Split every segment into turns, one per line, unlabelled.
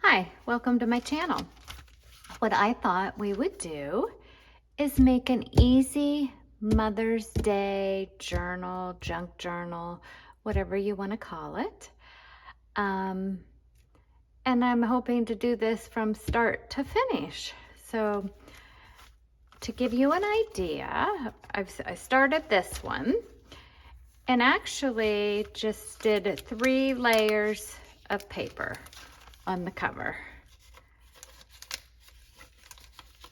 Hi, welcome to my channel. What I thought we would do is make an easy Mother's Day journal, junk journal, whatever you want to call it. And I'm hoping to do this from start to finish. So to give you an idea, I started this one and actually just did 3 layers of paper on the cover.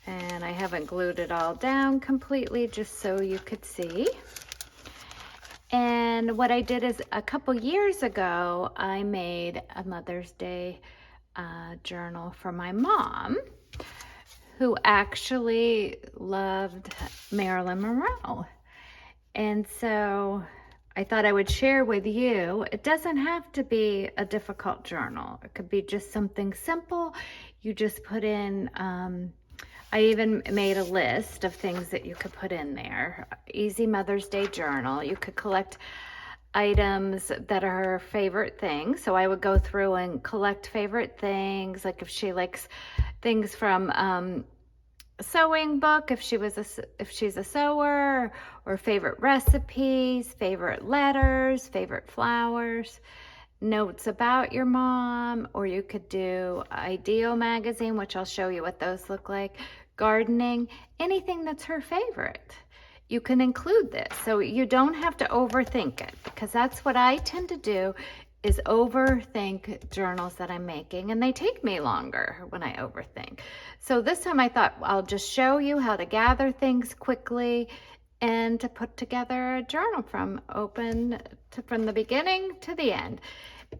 And I haven't glued it all down completely, just so you could see. And what I did is a couple years ago, I made a Mother's Day journal for my mom, who actually loved Marilyn Monroe. And so I thought I would share with you. It doesn't have to be a difficult journal. It could be just something simple. You just put in, I even made a list of things that you could put in there. Easy Mother's Day journal. You could collect items that are her favorite things. So I would go through and collect favorite things, like if she likes things from a sewing book, if she's a sewer, or favorite recipes, favorite letters, favorite flowers, notes about your mom, or you could do Ideal magazine, which I'll show you what those look like, gardening, anything that's her favorite. You can include this, so you don't have to overthink it, because that's what I tend to do, is overthink journals that I'm making, and they take me longer when I overthink. So this time I thought I'll just show you how to gather things quickly and to put together a journal from the beginning to the end.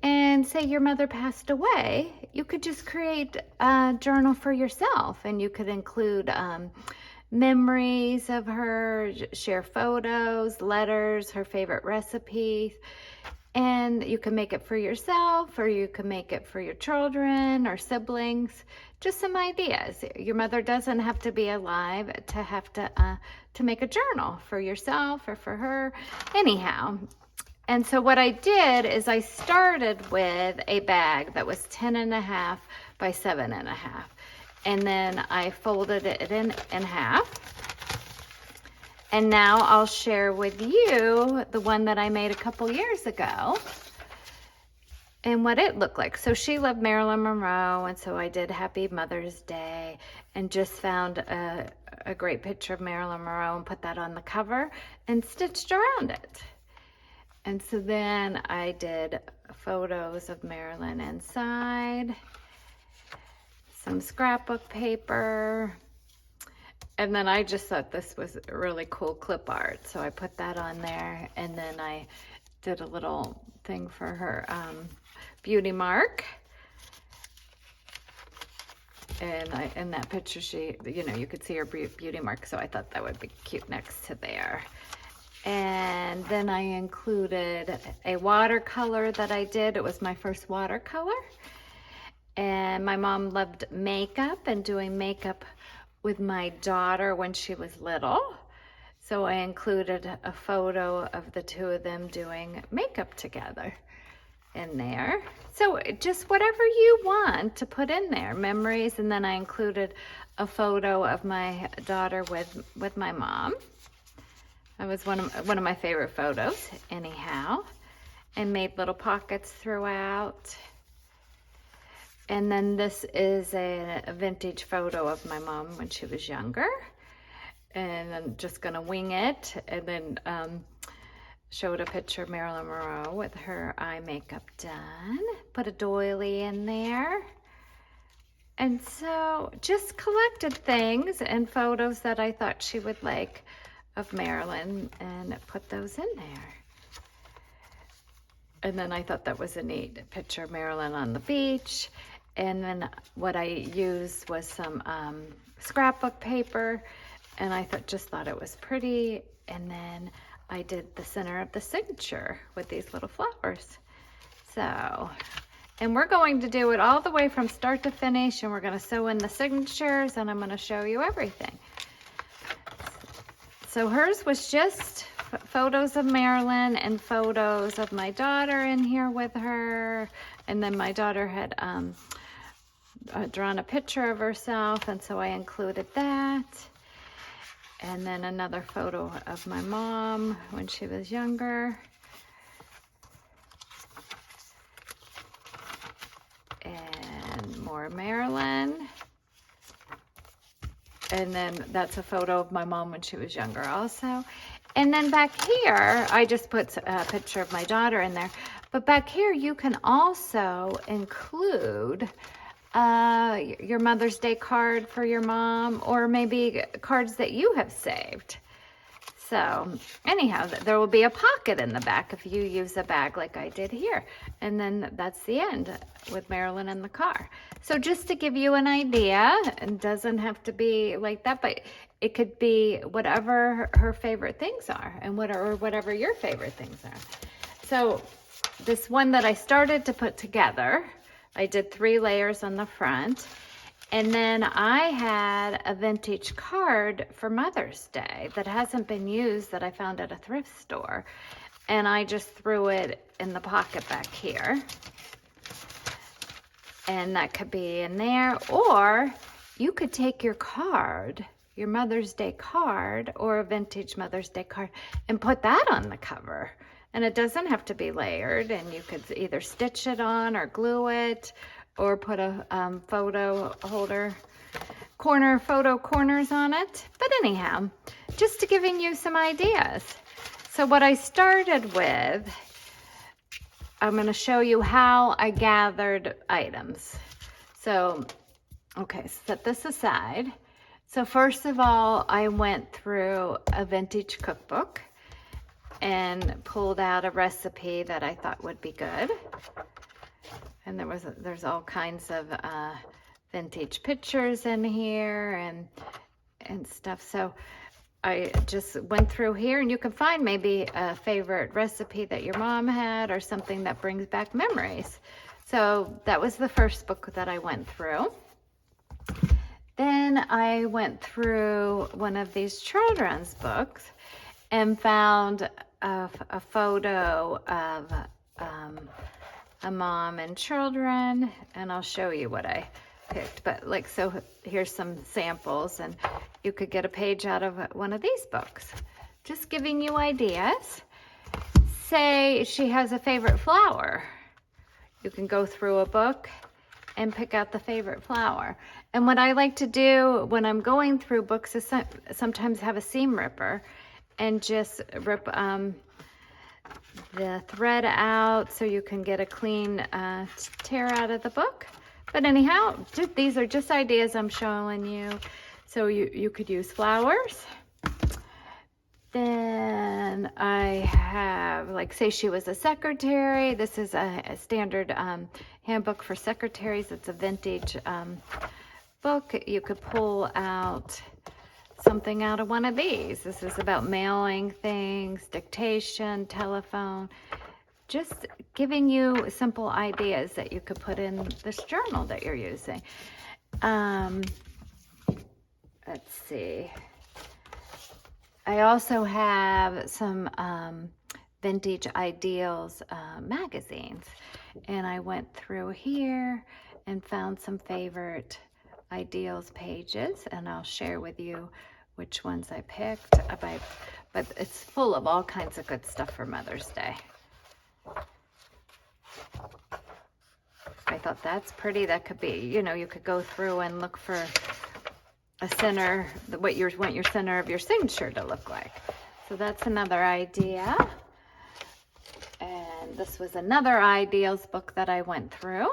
And say your mother passed away, you could just create a journal for yourself, and you could include memories of her, share photos, letters, her favorite recipes. And you can make it for yourself, or you can make it for your children or siblings. Just some ideas. Your mother doesn't have to be alive to have to make a journal for yourself or for her. Anyhow. And so what I did is I started with a bag that was 10.5 by 7.5. And then I folded it in half. And now I'll share with you the one that I made a couple years ago and what it looked like. So she loved Marilyn Monroe, and so I did Happy Mother's Day and just found a great picture of Marilyn Monroe and put that on the cover and stitched around it. And so then I did photos of Marilyn inside, some scrapbook paper, and then I just thought this was really cool clip art, so I put that on there. And then I did a little thing for her beauty mark. And in that picture, you could see her beauty mark, so I thought that would be cute next to there. And then I included a watercolor that I did. It was my first watercolor. And my mom loved makeup and doing makeup with my daughter when she was little. So I included a photo of the two of them doing makeup together in there. So just whatever you want to put in there, memories. And then I included a photo of my daughter with my mom. That was one of my favorite photos anyhow, and made little pockets throughout. And then this is a vintage photo of my mom when she was younger. And I'm just gonna wing it, and then showed a picture of Marilyn Monroe with her eye makeup done. Put a doily in there. And so just collected things and photos that I thought she would like of Marilyn and put those in there. And then I thought that was a neat picture of Marilyn on the beach. And then what I used was some scrapbook paper, and I just thought it was pretty. And then I did the center of the signature with these little flowers. So, and we're going to do it all the way from start to finish, and we're going to sew in the signatures, and I'm going to show you everything. So hers was just photos of Marilyn and photos of my daughter in here with her. And then my daughter had drawn a picture of herself, and so I included that. And then another photo of my mom when she was younger. And more Marilyn. And then that's a photo of my mom when she was younger also. And then back here, I just put a picture of my daughter in there. But back here, you can also include your Mother's Day card for your mom, or maybe cards that you have saved. So anyhow, there will be a pocket in the back if you use a bag like I did here. And then that's the end with Marilyn in the car. So just to give you an idea, it doesn't have to be like that, but it could be whatever her favorite things are, and whatever your favorite things are. So this one that I started to put together, I did 3 layers on the front. And then I had a vintage card for Mother's Day that hasn't been used that I found at a thrift store. And I just threw it in the pocket back here. And that could be in there. Or you could take your card, your Mother's Day card, or a vintage Mother's Day card, and put that on the cover. And it doesn't have to be layered, and you could either stitch it on or glue it, or put a photo holder photo corners on it. But anyhow, just to giving you some ideas. So what I started with, I'm going to show you how I gathered items. So, okay, set this aside. So first of all, I went through a vintage cookbook and pulled out a recipe that I thought would be good. And there's all kinds of vintage pictures in here and stuff. So I just went through here, and you can find maybe a favorite recipe that your mom had, or something that brings back memories. So that was the first book that I went through. Then I went through one of these children's books and found a photo of a mom and children, and I'll show you what I picked. But like, so here's some samples, and you could get a page out of one of these books. Just giving you ideas. Say she has a favorite flower. You can go through a book and pick out the favorite flower. And what I like to do when I'm going through books is sometimes have a seam ripper and just rip the thread out so you can get a clean tear out of the book. But anyhow, these are just ideas I'm showing you. So you could use flowers. Then I have, like, say she was a secretary. This is a standard handbook for secretaries. It's a vintage book. You could pull out something out of one of these. This is about mailing things, dictation, telephone. Just giving you simple ideas that you could put in this journal that you're using. Let's see. I also have some Vintage Ideals magazines, and I went through here and found some favorite Ideals pages, and I'll share with you which ones I picked. But it's full of all kinds of good stuff for Mother's Day. I thought that's pretty. That could be, you know, you could go through and look for a center, what you want your center of your signature to look like. So that's another idea. And this was another Ideals book that I went through.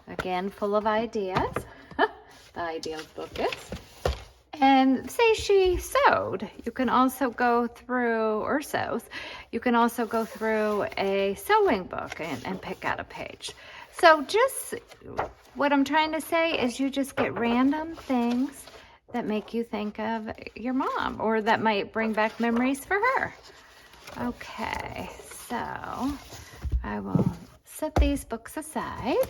Again, full of ideas. The Ideals book is. And say she sewed. You can also go through, or sews, you can also go through a sewing book and pick out a page. So just what I'm trying to say is you just get random things that make you think of your mom, or that might bring back memories for her. Okay, so I will set these books aside.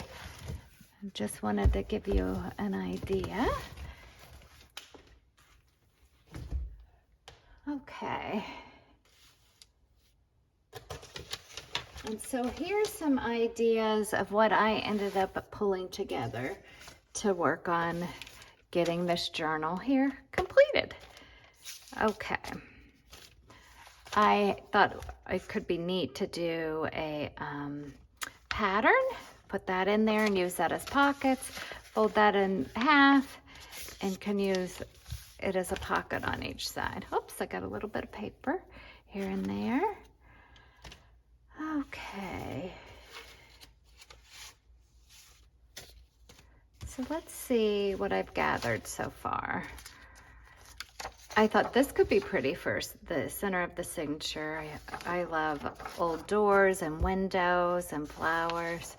I just wanted to give you an idea. Okay. And so here's some ideas of what I ended up pulling together to work on getting this journal here completed. Okay. I thought it could be neat to do a pattern, put that in there and use that as pockets, fold that in half, and can use it as a pocket on each side. Oops, I got a little bit of paper here and there. Okay. So let's see what I've gathered so far. I thought this could be pretty for the center of the signature. I love old doors and windows and flowers.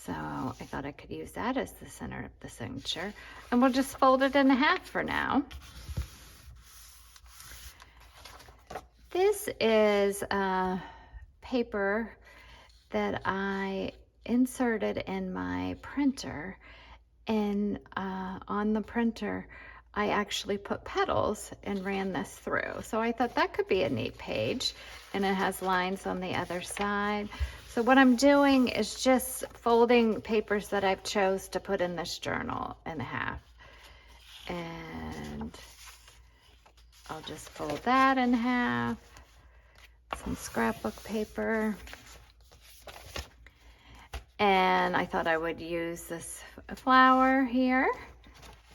So I thought I could use that as the center of the signature. And we'll just fold it in half for now. This is paper that I inserted in my printer, and on the printer I actually put petals and ran this through. So I thought that could be a neat page, and it has lines on the other side. So what I'm doing is just folding papers that I've chose to put in this journal in half, and I'll just fold that in half. Some scrapbook paper. And I thought I would use this flower here,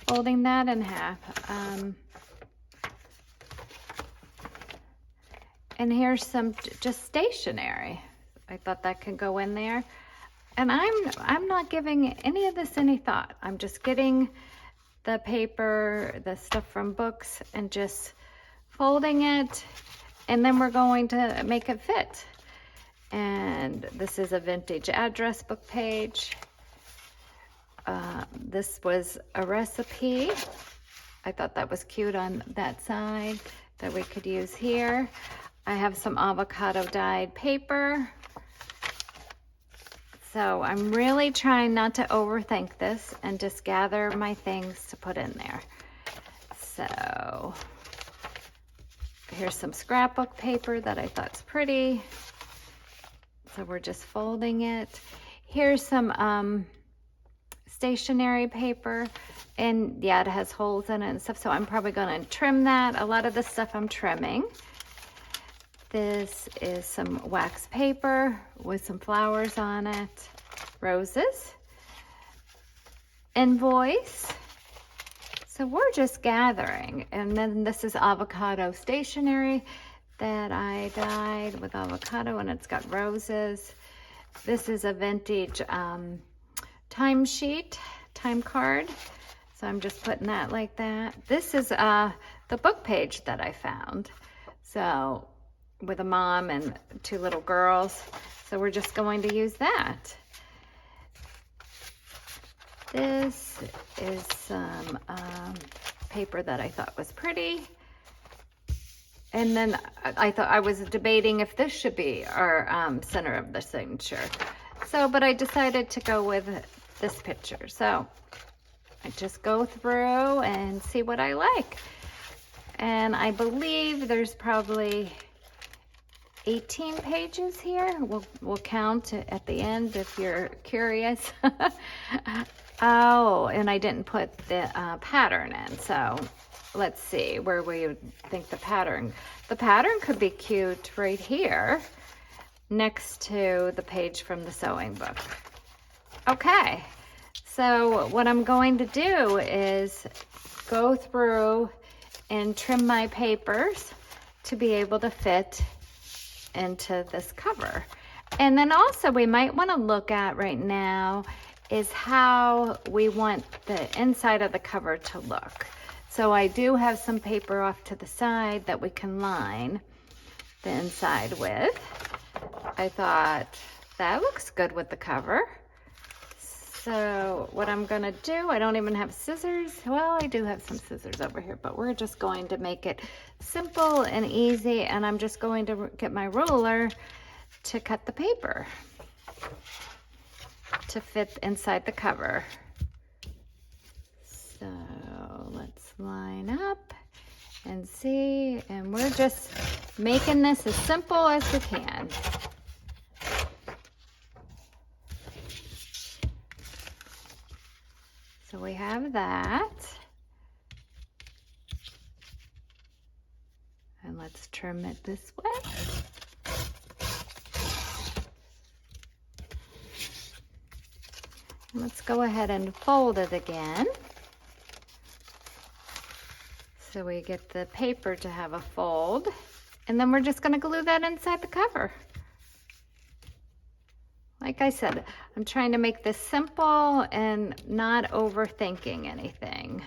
folding that in half. And here's some just stationery. I thought that could go in there. And I'm not giving any of this any thought. I'm just getting the paper, the stuff from books, and just folding it. And then we're going to make it fit. And this is a vintage address book page. This was a recipe. I thought that was cute on that side that we could use here. I have some avocado dyed paper. So I'm really trying not to overthink this and just gather my things to put in there. So here's some scrapbook paper that I thought's pretty. So we're just folding it. Here's some stationery paper, and yeah, it has holes in it and stuff, so I'm probably gonna trim that. A lot of the stuff I'm trimming. This is some wax paper with some flowers on it, roses, invoice. So we're just gathering. And then this is avocado stationery that I dyed with avocado, and it's got roses. This is a vintage timesheet, time card. So I'm just putting that like that. This is the book page that I found. So with a mom and two little girls. So we're just going to use that. This is some paper that I thought was pretty. And then I thought I was debating if this should be our center of the signature. So, but I decided to go with this picture. So I just go through and see what I like. And I believe there's probably 18 pages here. We'll count at the end if you're curious. Oh, and I didn't put the pattern in. So let's see where we would think the pattern could be cute right here next to the page from the sewing book. Okay, so what I'm going to do is go through and trim my papers to be able to fit into this cover. And then also we might want to look at right now is how we want the inside of the cover to look. So I do have some paper off to the side that we can line the inside with. I thought that looks good with the cover. So what I'm gonna do, I don't even have scissors. Well, I do have some scissors over here, but we're just going to make it simple and easy, and I'm just going to get my ruler to cut the paper to fit inside the cover. So let's line up and see, and we're just making this as simple as we can. So we have that. And let's trim it this way. Let's go ahead and fold it again. So we get the paper to have a fold. And then we're just going to glue that inside the cover. Like I said, I'm trying to make this simple and not overthinking anything.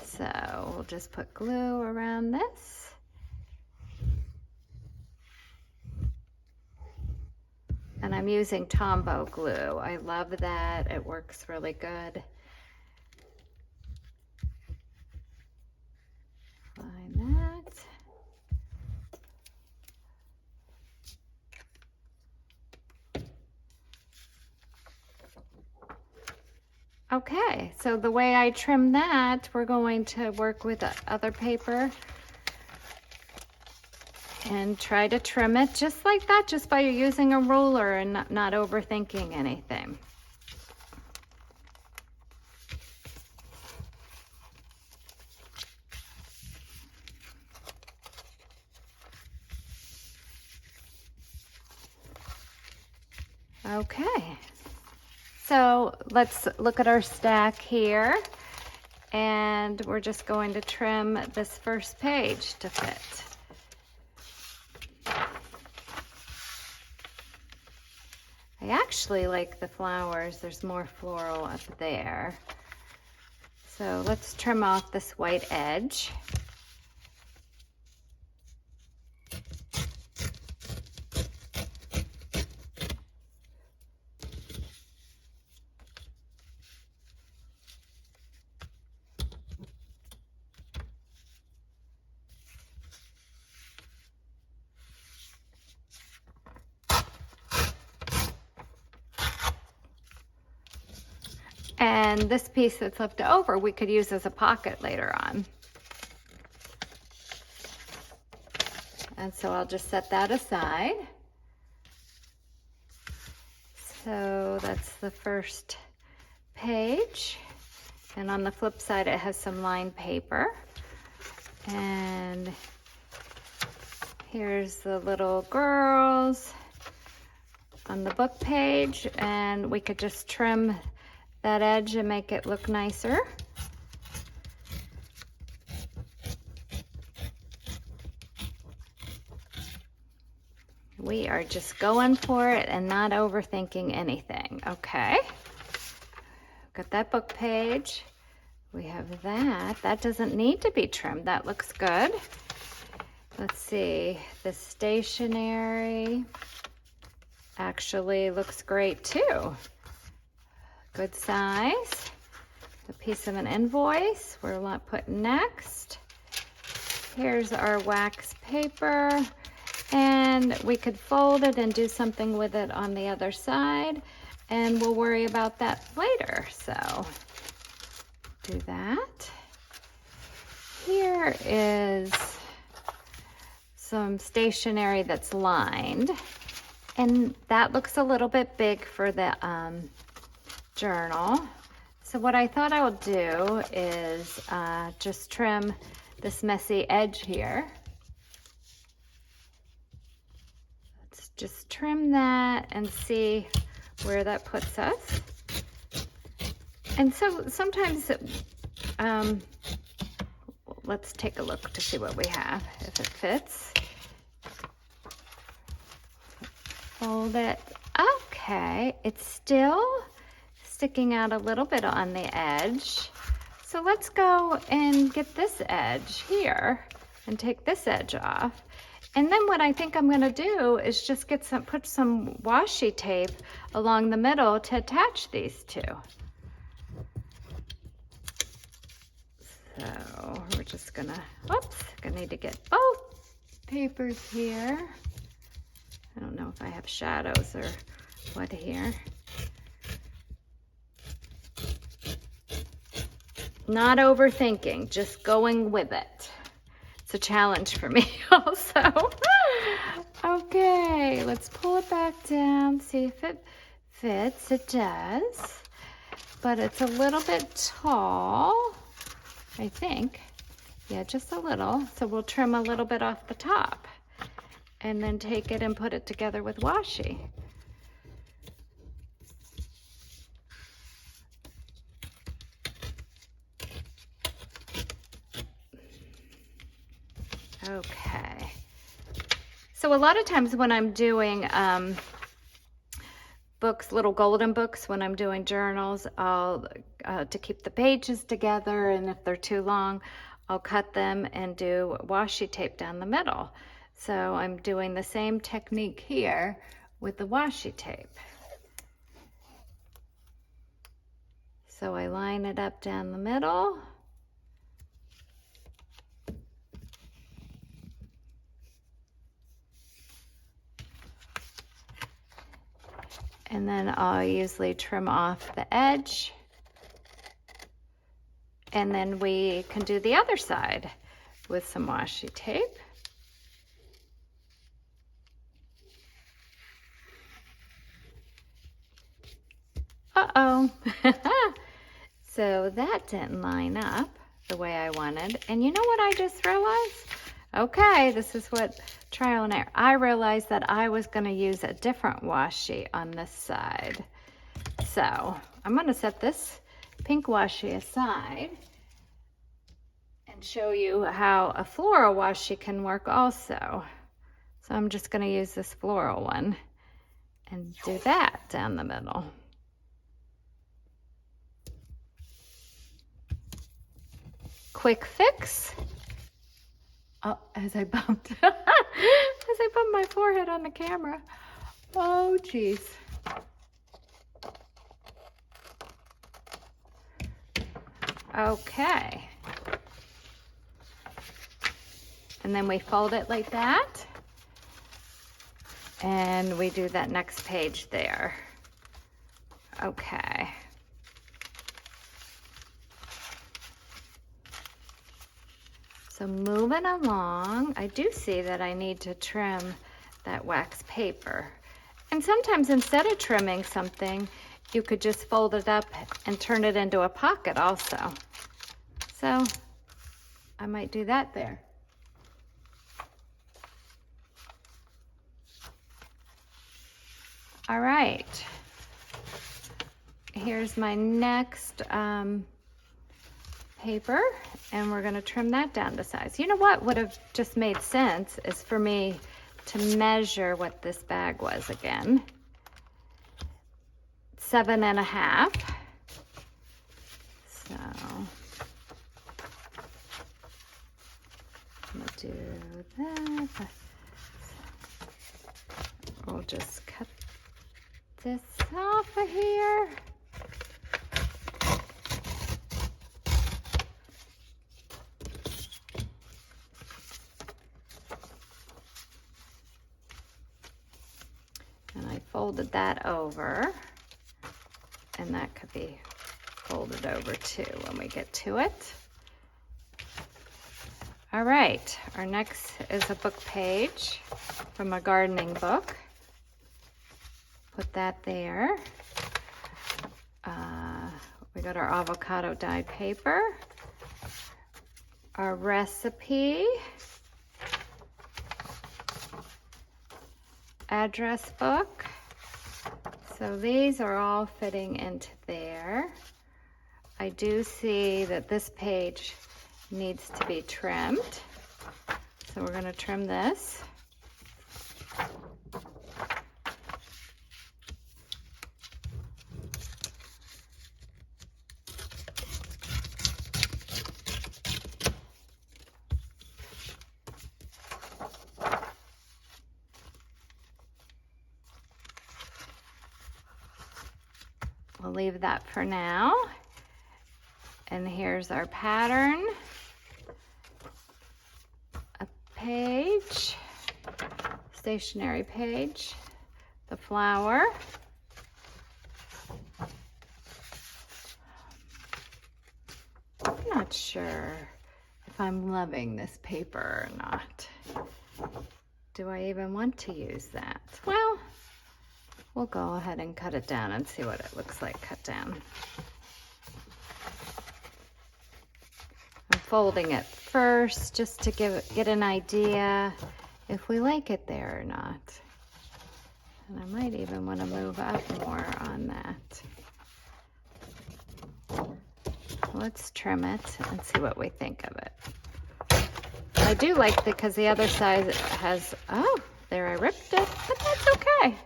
So we'll just put glue around this. And I'm using Tombow glue. I love that. It works really good. Line that. Okay, so the way I trim that, we're going to work with the other paper and try to trim it just like that, just by using a ruler and not overthinking anything. Okay. So let's look at our stack here, and we're just going to trim this first page to fit. I actually like the flowers. There's more floral up there. So let's trim off this white edge. And this piece that's left over, we could use as a pocket later on. And so I'll just set that aside. So that's the first page. And on the flip side, it has some lined paper. And here's the little girls on the book page. And we could just trim that edge and make it look nicer. We are just going for it and not overthinking anything. Okay, got that book page. We have that. That doesn't need to be trimmed. That looks good. Let's see, the stationery actually looks great too. Good size. A piece of an invoice we're not putting next. Here's our wax paper, and we could fold it and do something with it on the other side, and we'll worry about that later. So do that. Here is some stationery that's lined, and that looks a little bit big for the journal. So what I thought I would do is just trim this messy edge here. Let's just trim that and see where that puts us. And so sometimes, let's take a look to see what we have, if it fits. Fold it. Okay, it's still sticking out a little bit on the edge. So let's go and get this edge here and take this edge off. And then what I think I'm gonna do is just put some washi tape along the middle to attach these two. So we're just gonna need to get both papers here. I don't know if I have shadows or what here. Not overthinking, just going with it. It's a challenge for me also. Okay, let's pull it back down, see if it fits. It does. but it's a little bit tall, I think. Yeah, just a little. So we'll trim a little bit off the top and then take it and put it together with washi. Okay. So a lot of times when I'm doing books, little golden books, when I'm doing journals, I'll, to keep the pages together, and if they're too long, I'll cut them and do washi tape down the middle. So I'm doing the same technique here with the washi tape. So I line it up down the middle. And then I'll usually trim off the edge. And then we can do the other side with some washi tape. Uh-oh. So that didn't line up the way I wanted. And you know what I just realized? Okay, this is what trial and error. I realized that I was going to use a different washi on this side. So I'm going to set this pink washi aside and show you how a floral washi can work also. So I'm just going to use this floral one and do that down the middle. Quick fix. Oh, as I bumped, as I bumped my forehead on the camera. Oh, geez. Okay. And then we fold it like that. And we do that next page there. Okay. So moving along, I do see that I need to trim that wax paper. And sometimes instead of trimming something, you could just fold it up and turn it into a pocket also. So I might do that there. All right. Here's my next paper, and we're going to trim that down to size. You know what would have just made sense is for me to measure what this bag was again. 7.5. So I'm going to do that. We'll just cut this off of here. And I folded that over, and that could be folded over too when we get to it. All right, our next is a book page from a gardening book. Put that there. We got our avocado dyed paper, our recipe, address book. So these are all fitting into there. I do see that this page needs to be trimmed. So we're going to trim this. We'll leave that for now. And here's our pattern. A page, stationery page, the flower. I'm not sure if I'm loving this paper or not. Do I even want to use that? Well, we'll go ahead and cut it down and see what it looks like cut down. folding it first just to get an idea if we like it there or not. And I might even want to move up more on that. Let's trim it and see what we think of it. I do like it because the other side has, oh, there I ripped it, but that's okay.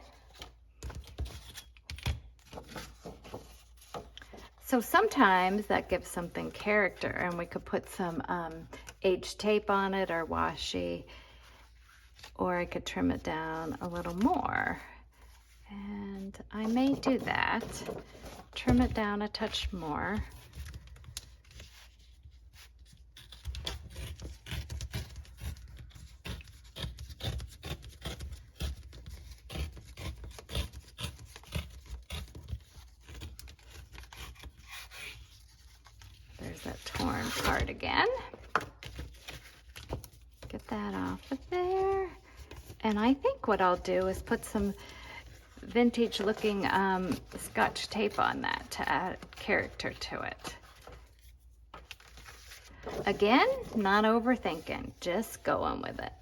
So sometimes that gives something character, and we could put some H tape on it or washi, or I could trim it down a little more. And I may do that. Trim it down a touch more. There's that torn part again. Get that off of there. And I think what I'll do is put some vintage looking Scotch tape on that to add character to it. Again, not overthinking, just going with it.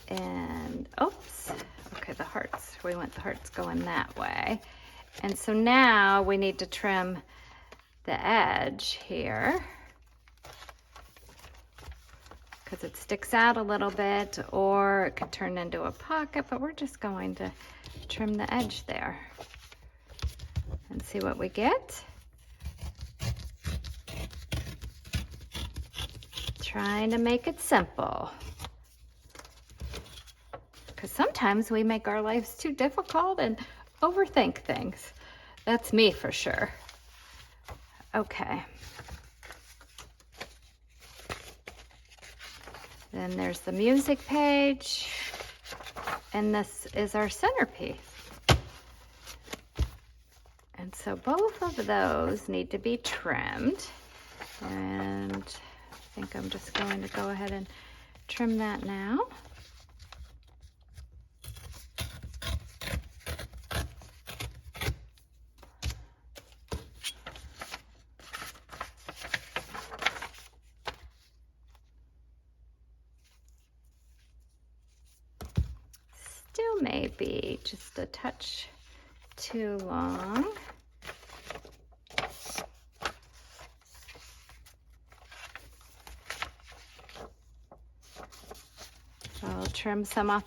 And oops, okay, the hearts, we want the hearts going that way. And so now we need to trim the edge here, because it sticks out a little bit, or it could turn into a pocket, but we're just going to trim the edge there and see what we get. Trying to make it simple, because sometimes we make our lives too difficult and overthink things. That's me for sure. Okay. Then there's the music page, and this is our centerpiece. And so both of those need to be trimmed, and I think I'm just going to go ahead and trim that now. Still maybe just a touch too long. I'll trim some off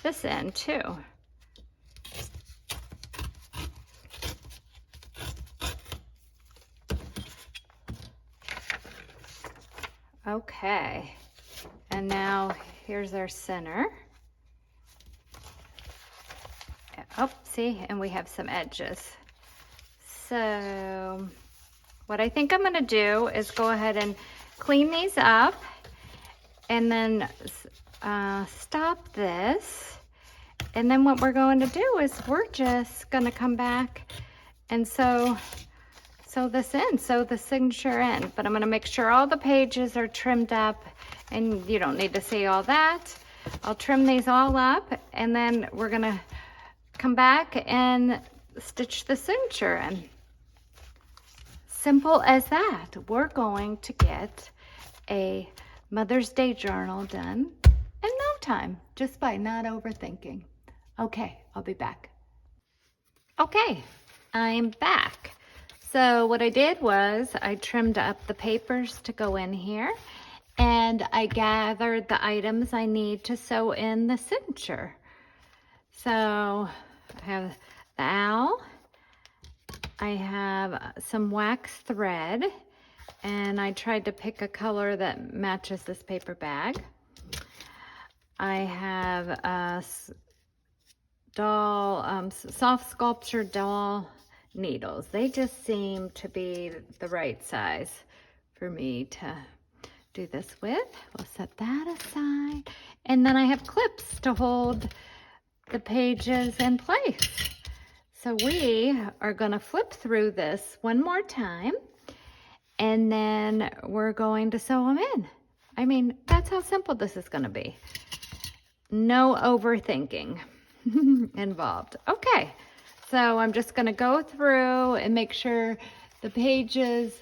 this end too. Okay, and now here's our center. Oh, see, and we have some edges. So what I think I'm gonna do is go ahead and clean these up, and then stop this. And then what we're going to do is we're just gonna come back and sew this in, sew the signature in. But I'm gonna make sure all the pages are trimmed up, and you don't need to see all that. I'll trim these all up, and then we're gonna come back and stitch the signature in. Simple as that. We're going to get a Mother's Day journal done in no time, just by not overthinking. Okay, I'll be back. Okay, I'm back. So what I did was I trimmed up the papers to go in here, and I gathered the items I need to sew in the signature. So I have the owl, I have some wax thread, and I tried to pick a color that matches this paper bag. I have a doll, soft sculpture doll needles. They just seem to be the right size for me to do this with. We'll set that aside. And then I have clips to hold the pages in place. So we are going to flip through this one more time, and then we're going to sew them in. I mean, that's how simple this is going to be. No overthinking involved. Okay, so I'm just going to go through and make sure the pages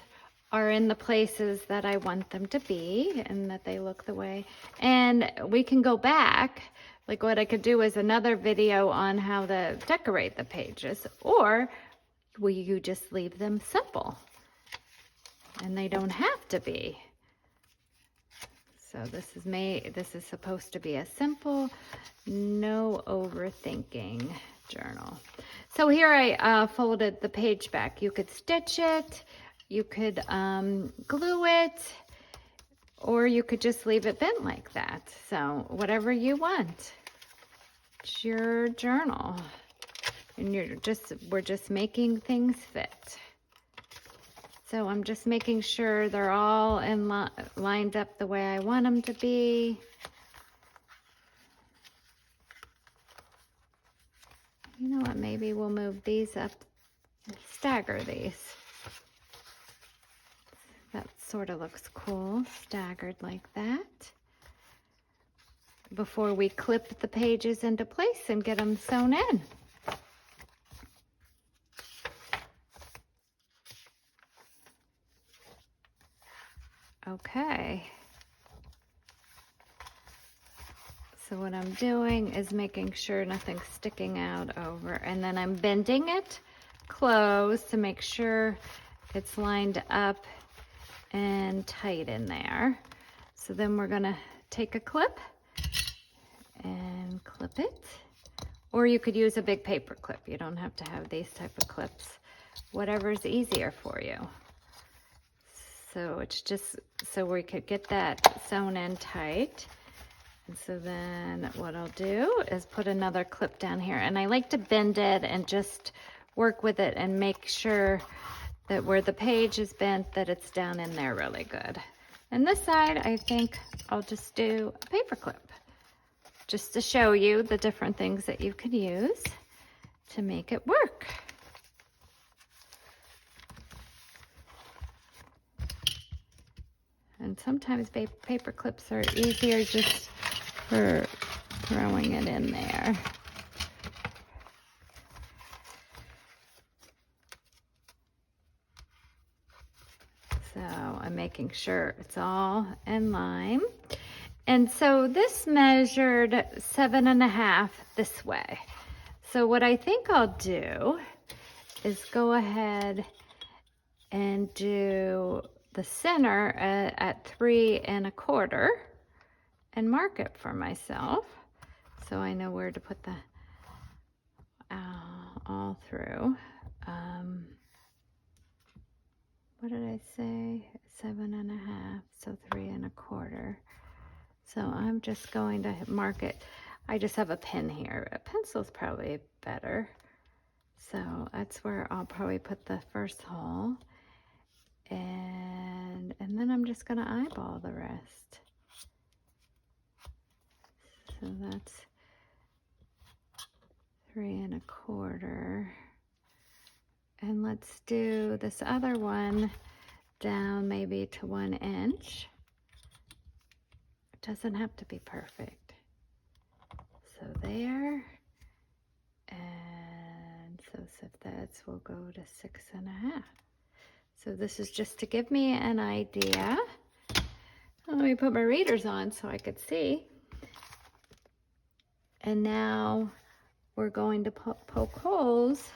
are in the places that I want them to be and that they look the way. And we can go back, like what I could do is another video on how to decorate the pages, or will you just leave them simple and they don't have to be. So this is supposed to be a simple, no overthinking journal. So here I folded the page back. You could stitch it, you could glue it, or you could just leave it bent like that. So whatever you want. It's your journal. And we're just making things fit. So I'm just making sure they're all lined up the way I want them to be. You know what, maybe we'll move these up, stagger these. That sort of looks cool, staggered like that. Before we clip the pages into place and get them sewn in. Okay. So what I'm doing is making sure nothing's sticking out over, and then I'm bending it close to make sure it's lined up and tight in there. So then we're gonna take a clip and clip it. Or you could use a big paper clip. You don't have to have these type of clips. Whatever's easier for you. So it's just so we could get that sewn in tight. And so then what I'll do is put another clip down here. And I like to bend it and just work with it and make sure that where the page is bent, that it's down in there really good. And this side, I think I'll just do a paper clip, just to show you the different things that you could use to make it work. And sometimes paper clips are easier just for throwing it in there. So I'm making sure it's all in line. And so this measured 7.5 this way. So what I think I'll do is go ahead and do the center at 3.25 and mark it for myself. So I know where to put the all through. What did I say? 7.5, so 3.25. So I'm just going to mark it. I just have a pen here. A pencil's probably better. So that's where I'll probably put the first hole. And then I'm just gonna eyeball the rest. So that's 3.25. And let's do this other one down maybe to 1 inch. It doesn't have to be perfect. So there, and so that's, we'll go to 6.5. So this is just to give me an idea. Let me put my readers on so I could see. And now we're going to poke holes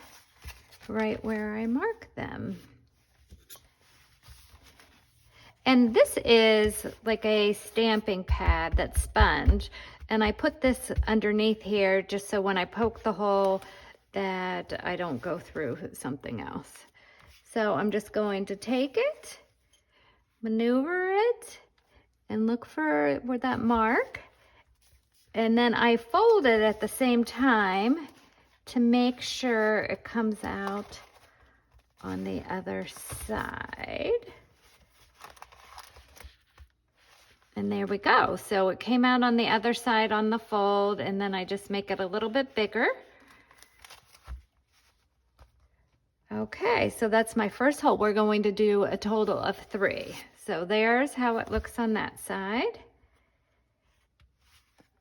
right where I mark them. And this is like a stamping pad that's sponge. And I put this underneath here just so when I poke the hole that I don't go through something else. So I'm just going to take it, maneuver it, and look for where that mark. And then I fold it at the same time to make sure it comes out on the other side. And there we go. So it came out on the other side on the fold, and then I just make it a little bit bigger. Okay, so that's my first hole. We're going to do a total of 3. So there's how it looks on that side.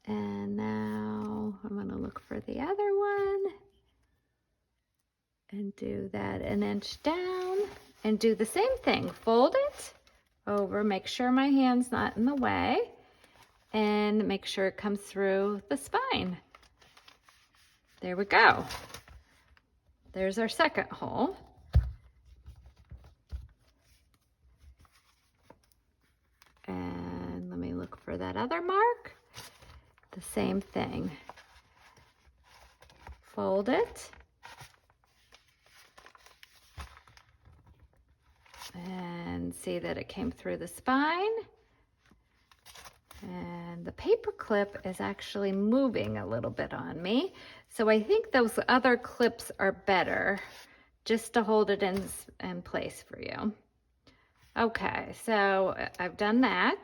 And now I'm going to look for the other one and do that 1 inch down and do the same thing. Fold it over, make sure my hand's not in the way, and make sure it comes through the spine. There we go. There's our second hole. And let me look for that other mark. The same thing. Fold it. And see that it came through the spine. And the paper clip is actually moving a little bit on me. So I think those other clips are better just to hold it in place for you. Okay, so I've done that.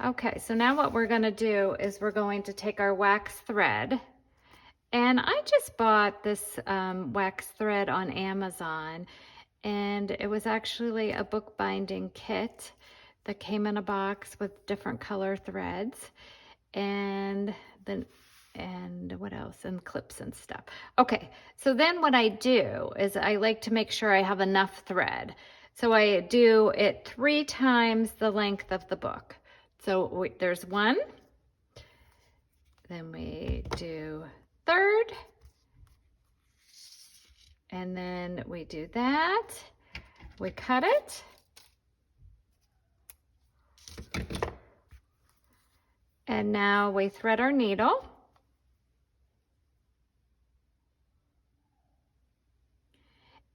Okay, so now what we're gonna do is we're going to take our wax thread, and I just bought this wax thread on Amazon, and it was actually a bookbinding kit that came in a box with different color threads, and what else, and clips and stuff. Okay, so then what I do is I like to make sure I have enough thread. So I do it 3 times the length of the book. So there's 1, then we do 3rd, and then we do that. We cut it. And now we thread our needle.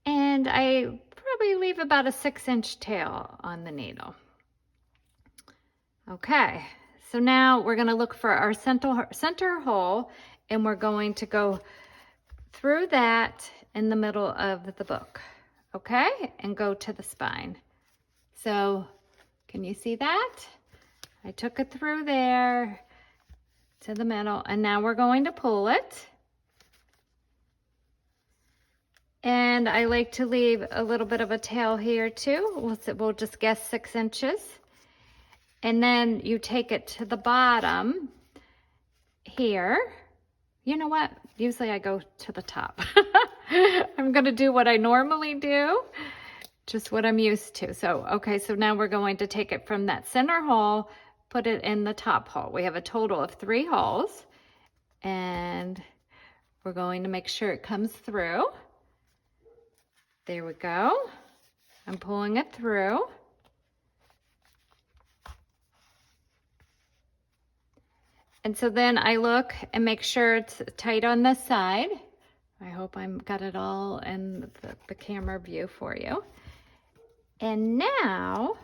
And I probably leave about a 6-inch tail on the needle. Okay, so now we're going to look for our center hole, and we're going to go through that in the middle of the book, okay, and go to the spine. So can you see that? I took it through there to the middle, and now we're going to pull it. And I like to leave a little bit of a tail here too. We'll just guess 6 inches. And then you take it to the bottom here. You know what? Usually I go to the top. I'm gonna do what I normally do, just what I'm used to. So, okay, so now we're going to take it from that center hole, put it in the top hole. We have a total of 3 holes, and we're going to make sure it comes through. There we go. I'm pulling it through. And so then I look and make sure it's tight on this side. I hope I've got it all in the camera view for you. And now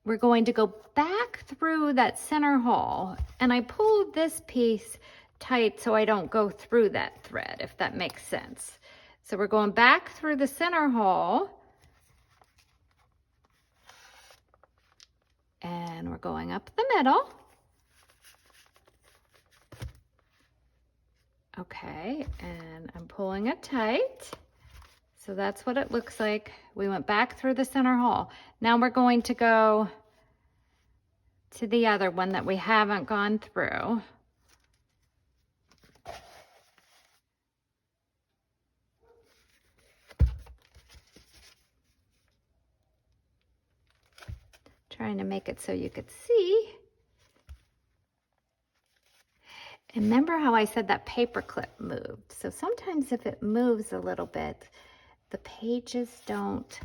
we're going to go back through that center hole, and I pull this piece tight so I don't go through that thread, if that makes sense. So we're going back through the center hole, and we're going up the middle. Okay, and I'm pulling it tight. So that's what it looks like. We went back through the center hole. Now we're going to go to the other one that we haven't gone through. Trying to make it so you could see. And remember how I said that paper clip moved? So sometimes if it moves a little bit, the pages don't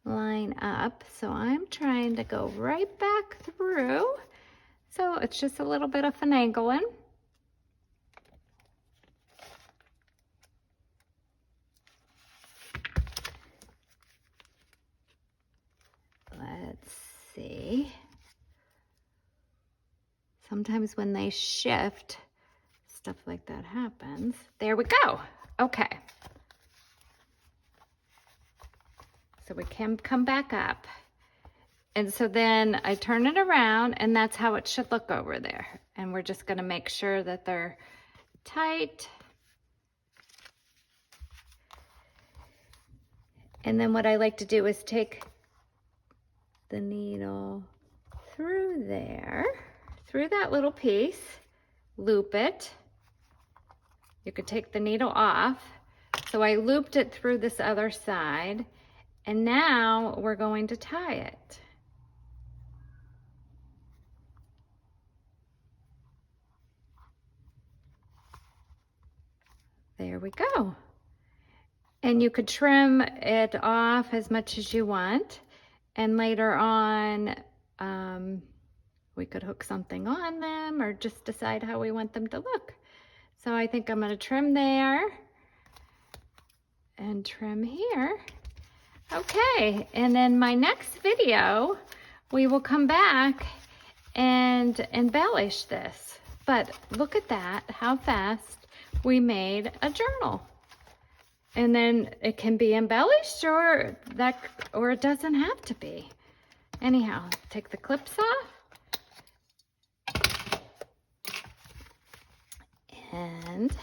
line up. So I'm trying to go right back through. So it's just a little bit of finagling. Let's see. Sometimes when they shift, stuff like that happens. There we go. Okay. So we can come back up. And so then I turn it around, and that's how it should look over there. And we're just going to make sure that they're tight. And then what I like to do is take the needle through there, through that little piece, loop it. You could take the needle off, So I looped it through this other side, and now we're going to tie it. There we go. And you could trim it off as much as you want, and later on we could hook something on them or just decide how we want them to look. So I think I'm going to trim there and trim here. Okay, and then my next video we will come back and embellish this. But look at that, how fast we made a journal. And then it can be embellished, or it doesn't have to be. Anyhow, take the clips off. And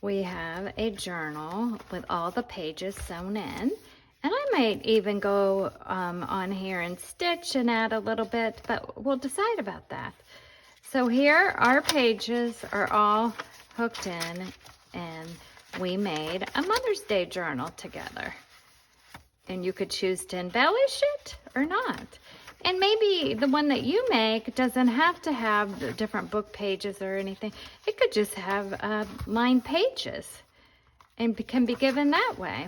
we have a journal with all the pages sewn in. And I might even go on here and stitch and add a little bit, but we'll decide about that. So here our pages are all hooked in, and we made a Mother's Day journal together. And you could choose to embellish it or not. And maybe the one that you make doesn't have to have the different book pages or anything. It could just have lined pages and can be given that way.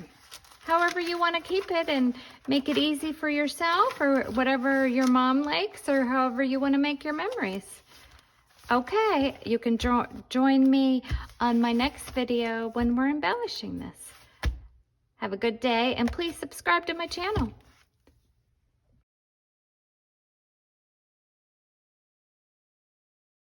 However you want to keep it and make it easy for yourself, or whatever your mom likes, or however you want to make your memories. Okay, you can join me on my next video when we're embellishing this. Have a good day, and please subscribe to my channel.